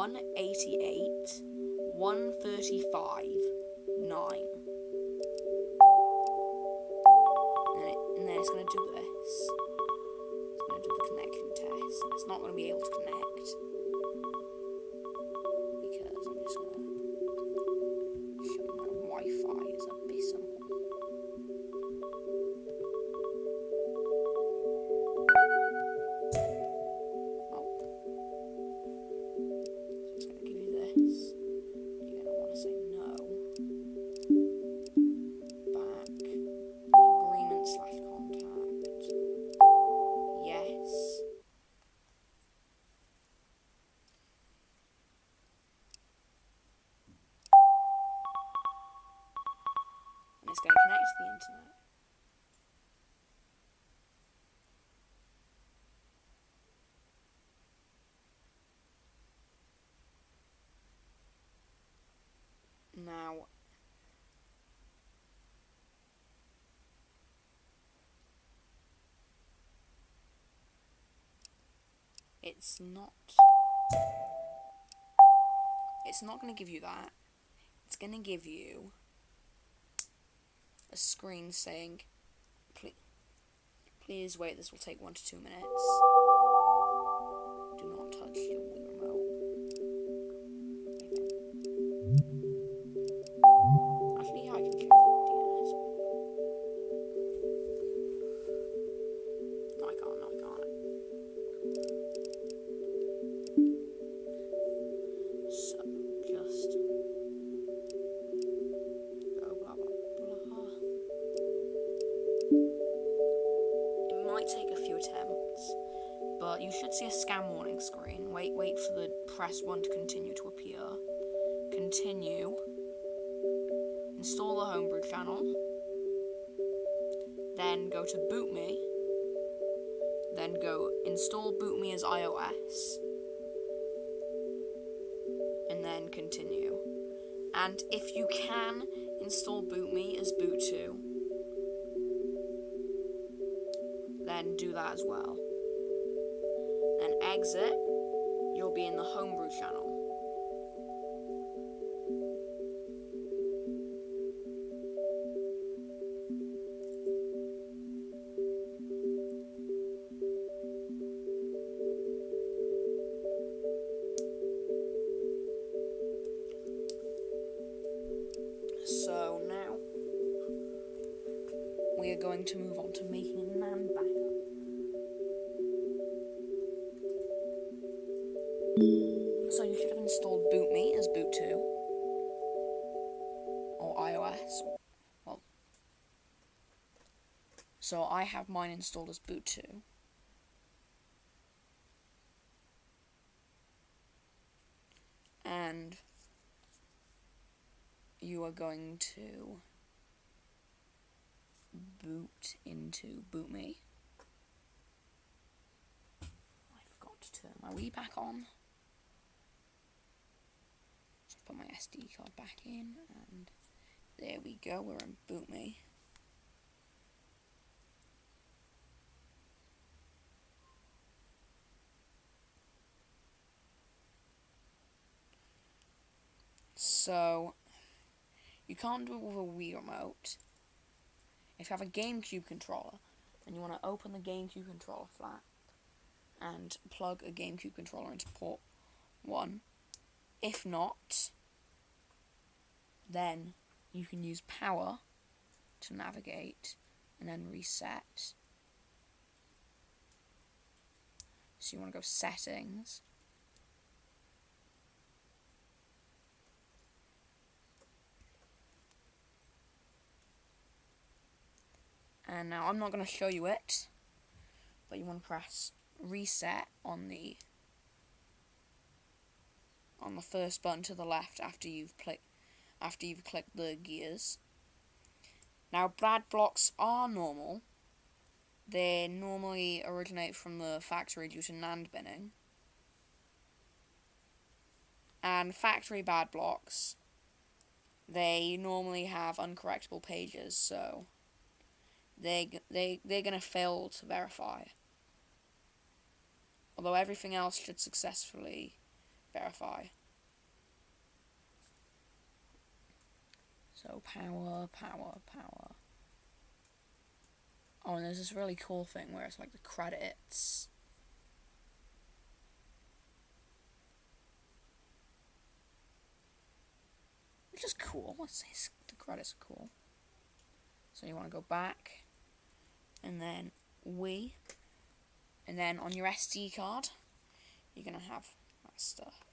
188, 135, 9. And then it's going to do this. It's going to do the connection test. It's not going to be able to connect. Because I'm just going to show you my Wi-Fi is abysmal. It's going to connect to the internet. Now, it's not going to give you that. It's going to give you a screen saying, please wait, this will take 1 to 2 minutes. Do not touch your Wii remote. Actually, yeah, I can change the DNS. No, I can't. So, just go blah, blah, blah. It might take a few attempts, but you should see a scam warning screen. Wait for the press 1 to continue to appear. Continue. Install the homebrew channel. Then go to boot me. Then go install boot me as iOS. And then continue. And if you can install boot me as boot 2, then do that as well. Then exit, you'll be in the homebrew channel. So now, we are going to move on to making a NAND backup. So you should have installed boot me as boot 2, or iOS, well, so I have mine installed as boot 2. And you are going to boot into boot me. I forgot to turn my Wii back on. So put my SD card back in, and there we go, we're in boot me. So, you can't do it with a Wii remote. If you have a GameCube controller, and you want to open the GameCube controller flap, and plug a GameCube controller into port 1. If not, then you can use power to navigate, and then reset. So you want to go settings. And now I'm not going to show you it, but you want to press reset on the first button to the left after you've clicked the gears. Now bad blocks are normal. They normally originate from the factory due to NAND binning. And factory bad blocks, they normally have uncorrectable pages, so they're gonna fail to verify. Although everything else should successfully verify. So power. Oh, and there's this really cool thing where it's like the credits. Which is cool. Let's say the credits are cool. So you want to go back, and then Wii, and then on your SD card, you're gonna have that stuff.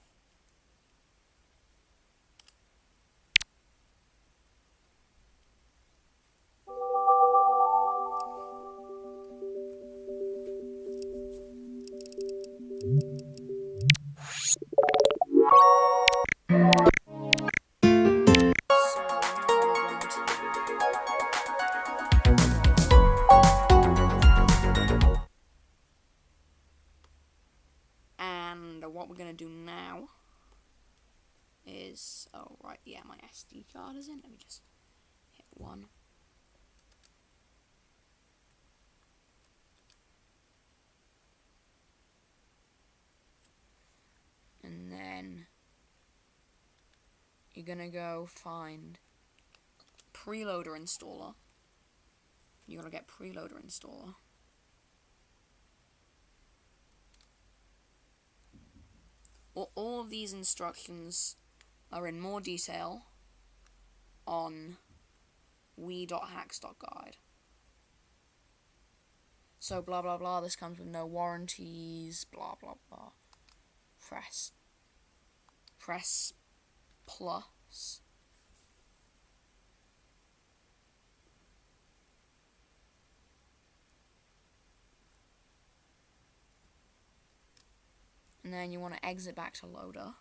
And what we're gonna do now is, oh right, yeah, my SD card is in. Let me just hit 1. And then you're gonna go find preloader installer. You're gonna get preloader installer. All of these instructions are in more detail on wii.hacks.guide. So blah blah blah, this comes with no warranties, blah blah blah. Press plus. And then you want to exit back to loader.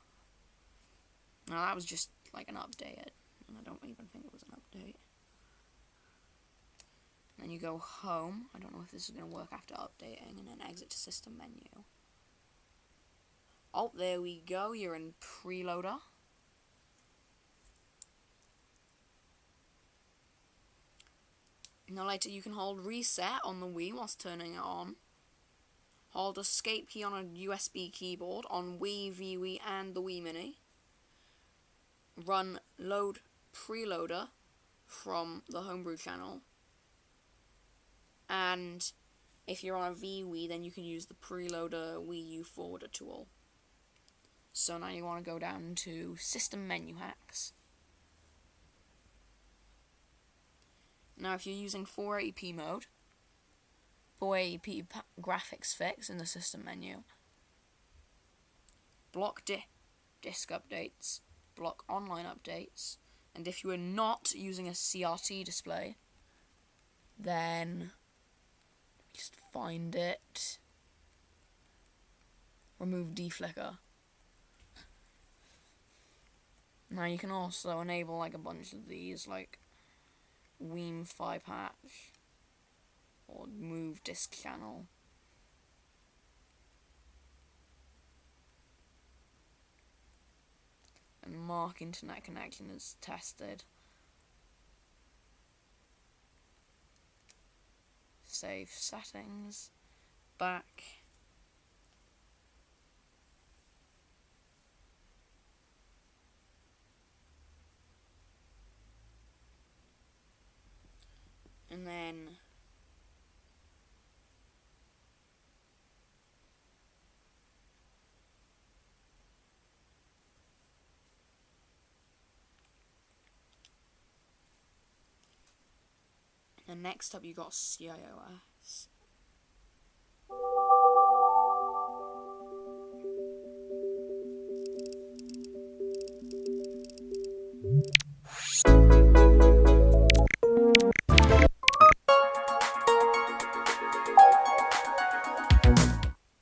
Now that was just like an update, and I don't even think it was an update. And then you go home. I don't know if this is going to work after updating, and then exit to system menu. Oh, there we go, you're in preloader. Now later you can hold reset on the Wii whilst turning it on. Hold escape key on a USB keyboard on Wii, Wii, and the Wii Mini. Run load preloader from the homebrew channel. And if you're on a Wii, then you can use the preloader Wii U forwarder tool. So now you want to go down to system menu hacks. Now if you're using 480p mode, 480p graphics fix in the system menu, block disk updates, block online updates, and if you are not using a CRT display, then just find it, remove deflicker. Now you can also enable like a bunch of these, like Weem 5 hatch or move disk channel. And mark internet connection as tested. Save settings. Back. And then next up you got CIOS.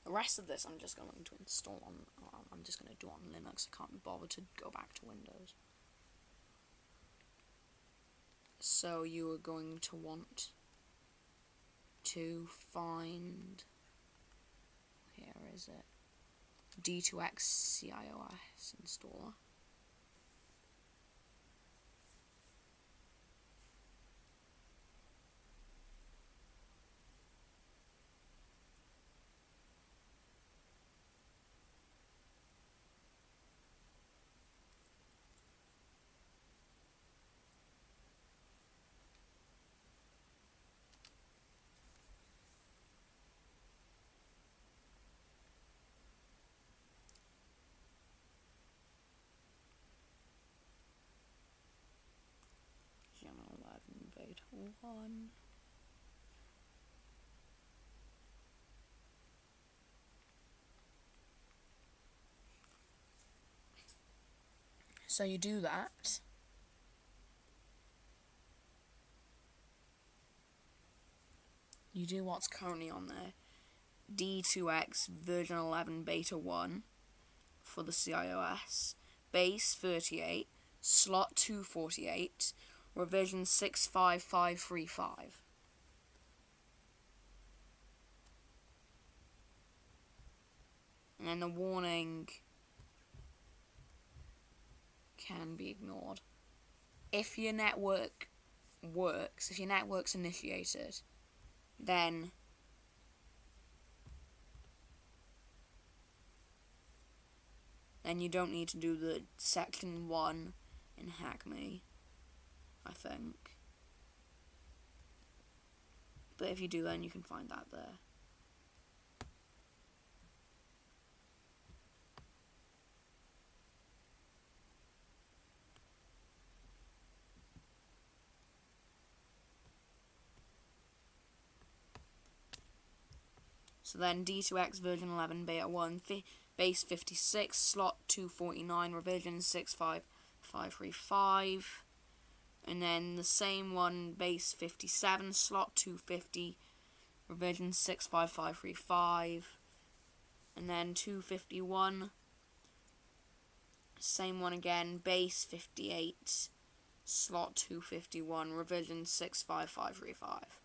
The rest of this I'm just going to install on, I'm just going to do on Linux. I can't be bothered to go back to Windows. So you are going to want to find, here is it, D2X CIOS installer. 1. So you do that. You do what's currently on there. D2X version 11 beta 1 for the CIOS. Base 38, slot 248, revision 65535. And then the warning can be ignored. If your network works, if your network's initiated, then you don't need to do the section 1 in Hack Me, I think. But if you do, then you can find that there. So then D2X version 11 beta 1, base 56, slot 249, revision 65535. And then the same one, base 57, slot 250, revision 65535. And then 251, same one again, base 58, slot 251, revision 65535.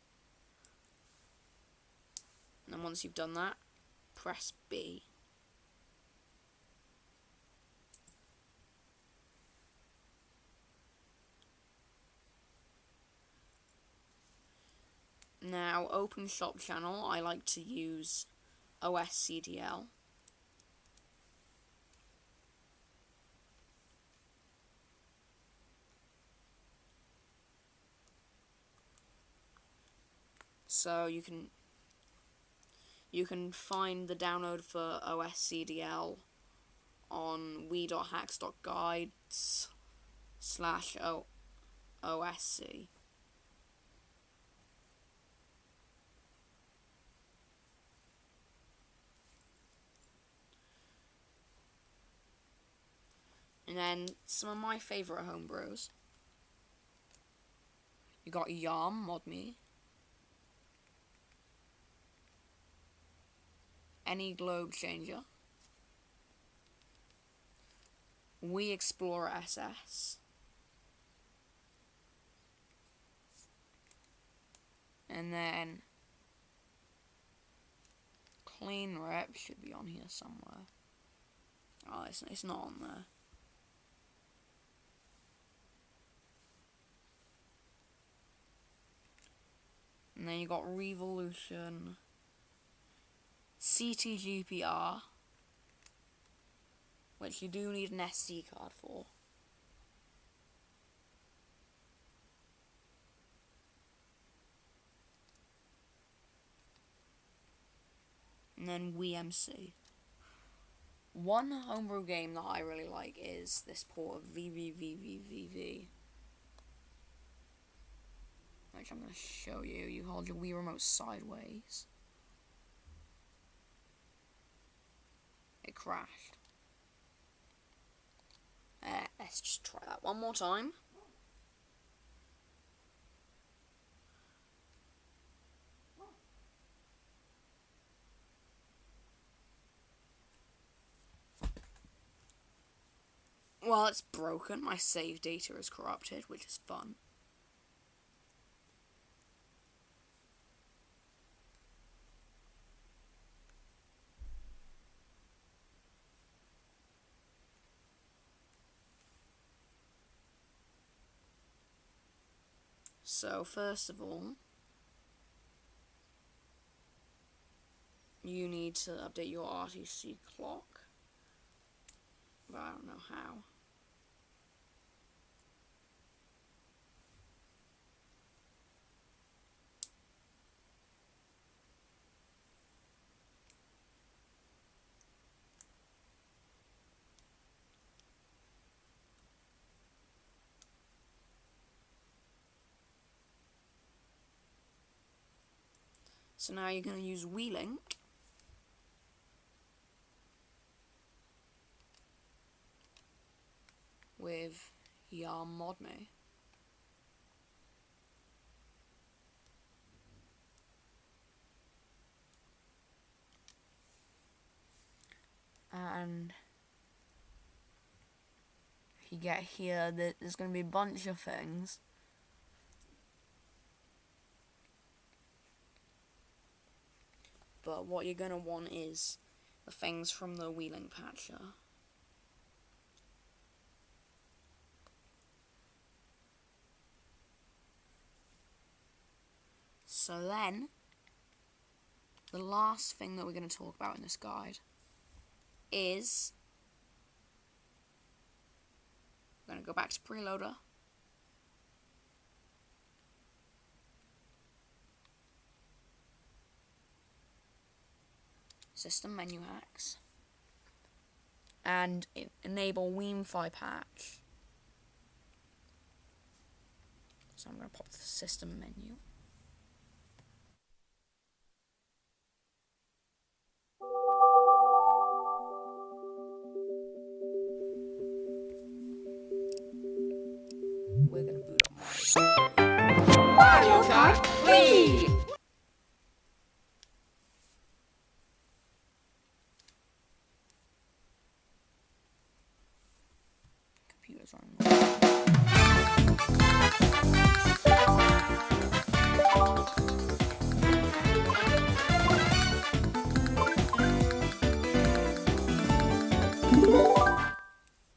And then once you've done that, press B. Now, open shop channel, I like to use OSCDL. So you can find the download for OSCDL on wii.hacks.guide /OSC. And then some of my favourite homebrews. You got Yarm, ModMe, Any Globe Changer, Wii Explorer SS, and then Clean Rep should be on here somewhere. Oh, it's not on there. And then you got Revolution, CTGPR, which you do need an SD card for. And then WeMC. One homebrew game that I really like is this port of VVVVVV, which I'm going to show you. You hold your Wii remote sideways. It crashed. Let's just try that one more time. Well, it's broken. My save data is corrupted, which is fun. So, first of all, you need to update your RTC clock, but I don't know how. So now you're going to use WeLink with your modme. And if you get here, there's going to be a bunch of things. But what you're going to want is the things from the WeLink patcher. So then, the last thing that we're going to talk about in this guide is, we're going to go back to preloader. System menu hacks. And enable Wi-Fi patch. So I'm going to pop the system menu. We're going to boot up Mario Kart Wii! computer's running.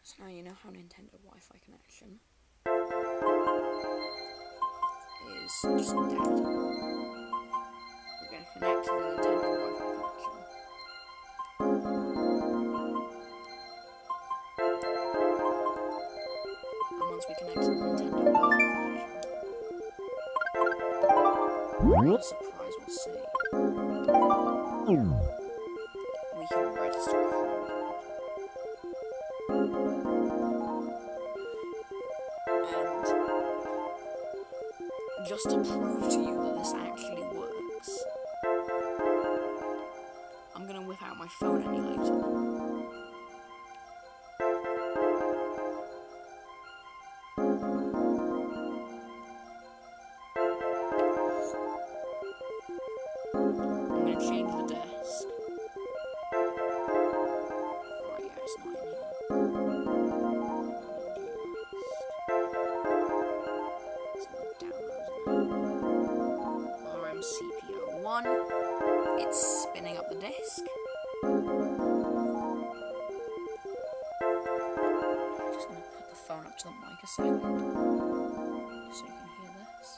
So now you know how Nintendo Wi-Fi connection is just dead. We're going to connect to the Nintendo Wi-Fi connection. And once we connect to the Nintendo Wi-Fi connection, what a surprise we'll see. We can register a friend code. And just to prove to you that this actually works, I'm going to whip out my phone emulator. I'm going to change the disk. Right, yeah, it's not in here. RMCPO1. It's spinning up the disk. I'm just going to put the phone up to the mic a second, so you can hear this.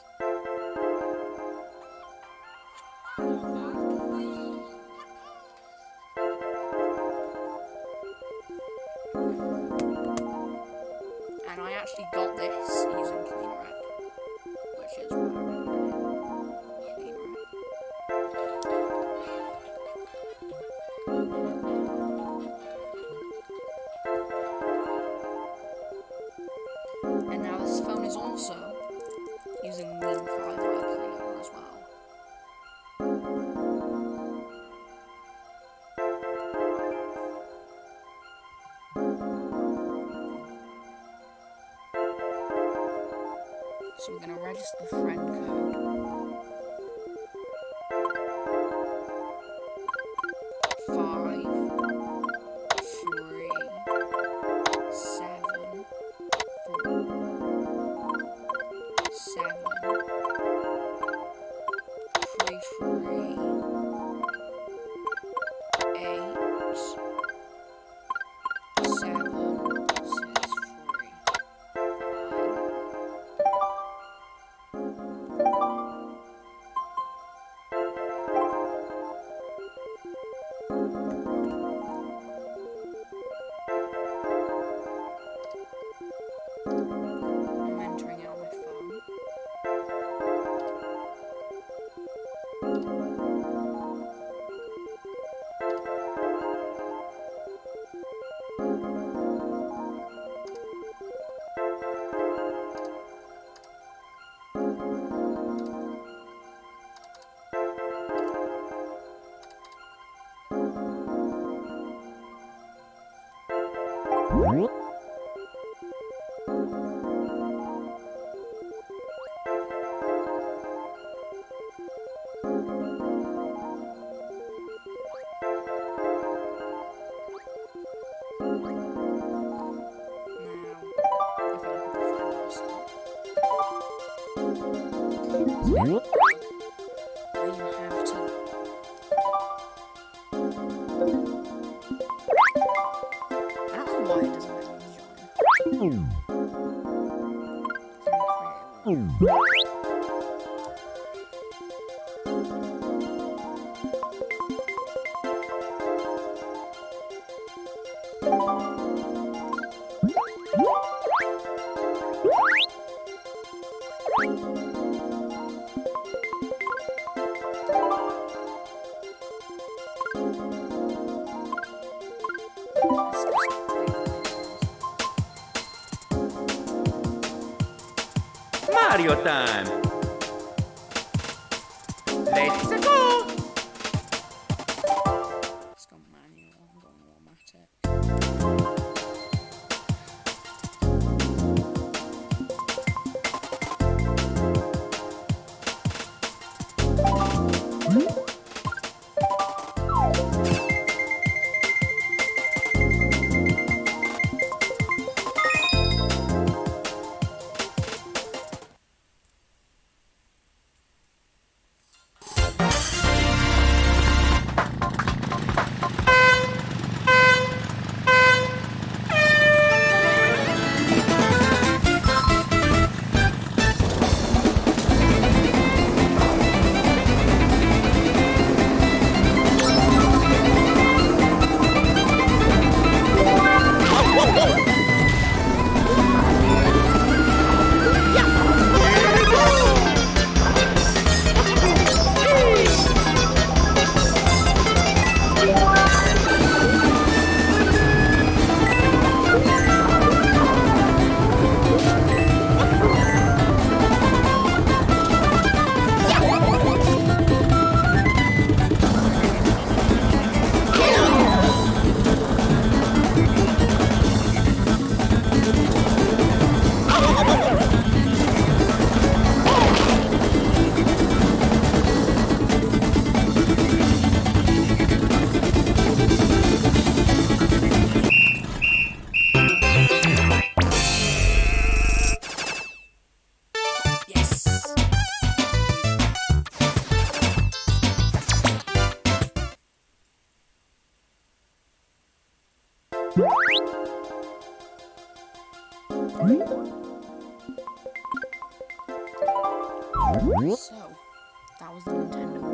And I actually got this using CleanRec, which is what I recommend. CleanRec. And now this phone is also using Wi-Fi preloader as well. So we're going to register the friend code. 5, 3, 7, 4, 7, 3, 3, 8, 7, 6, 3, 5. Mario time! Let's go! Let's go manual. I'm going automatic. So, that was the Nintendo